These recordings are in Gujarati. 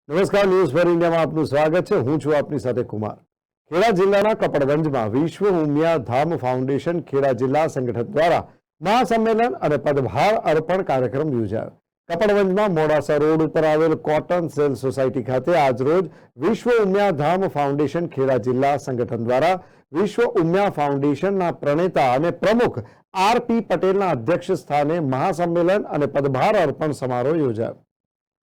નમસ્કાર, ન્યૂઝ ફોર ઇન્ડિયામાં આપનું સ્વાગત છે. હું છું આપની સાથે કુમાર. ખેડા જિલ્લાના કપડવંજમાં વિશ્વ ઉમિયા ધામ ફાઉન્ડેશન ખેડા જિલ્લા સંગઠન દ્વારા મહાસંમેલન અને પદભાર અર્પણ કાર્યક્રમ યોજાયો. કપડવંજમાં મોડાસા રોડ ઉપર આવેલ કોટન સેલ સોસાયટી ખાતે આજરોજ વિશ્વ ઉમિયા ધામ ફાઉન્ડેશન ખેડા જિલ્લા સંગઠન દ્વારા વિશ્વ ઉમિયા ફાઉન્ડેશનના પ્રણેતા અને પ્રમુખ આર.પી. પટેલના અધ્યક્ષ સ્થાને મહાસંમેલન અને પદભાર અર્પણ સમારોહ યોજાયો.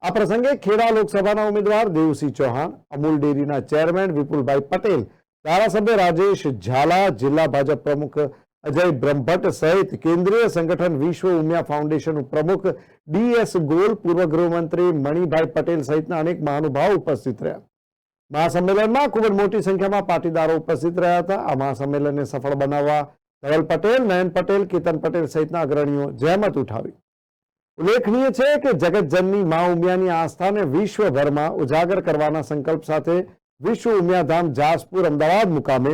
આ પ્રસંગે ખેડા લોકસભાના ઉમેદવાર દેવસિંહ ચૌહાણ, અમૂલ ડેરીના ચેરમેન વિપુલભાઈ પટેલ, ધારાસભ્ય રાજેશ ઝાલા, જિલ્લા ભાજપ પ્રમુખ અજય બ્રહ્મભટ્ટ સહિત કેન્દ્રીય સંગઠન વિશ્વ ઉમિયા ફાઉન્ડેશન પ્રમુખ ડી.એસ. ગોલ, પૂર્વ ગૃહમંત્રી મણિભાઈ પટેલ સહિતના અનેક મહાનુભાવો ઉપસ્થિત રહ્યા. મહાસંમેલનમાં ખૂબ જ મોટી સંખ્યામાં પાટીદારો ઉપસ્થિત રહ્યા હતા. આ મહાસંમેલનને સફળ બનાવવા ધવલ પટેલ, નયન પટેલ, કેતન પટેલ સહિતના અગ્રણીઓ જહેમત ઉઠાવી. ઉલ્લેખનીય છે કે જગતજનની મા ઉમિયાની આસ્થાને વિશ્વભરમાં ઉજાગર કરવાના સંકલ્પ સાથે વિશ્વ ઉમિયાધામ જાસપુર અમદાવાદ મુકામે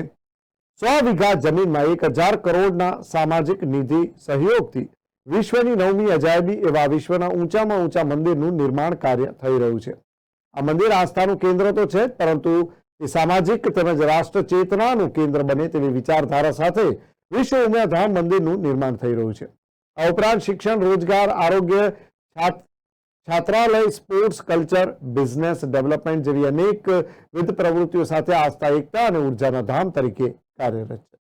100 વીઘા જમીનમાં 1000 કરોડના સામાજિક નિધિ સહયોગથી વિશ્વની 9મી અજાયબી એવા વિશ્વના ઊંચામાં ઊંચા મંદિરનું નિર્માણ કાર્ય થઈ રહ્યું છે. આ મંદિર આસ્થાનું કેન્દ્ર તો છે, પરંતુ એ સામાજિક તેમજ રાષ્ટ્ર ચેતનાનું કેન્દ્ર બને તેવી વિચારધારા સાથે વિશ્વ ઉમિયાધામ મંદિરનું નિર્માણ થઈ રહ્યું છે. આ ઉપરાંત શિક્ષણ, રોજગાર, આરોગ્ય, છાત્રાલય, સ્પોર્ટ્સ, કલ્ચર, બિઝનેસ ડેવલપમેન્ટ જેવી અનેકવિધ પ્રવૃત્તિઓ સાથે આસ્થા, એકતા અને ઉર્જાના ધામ તરીકે કાર્યરત છે.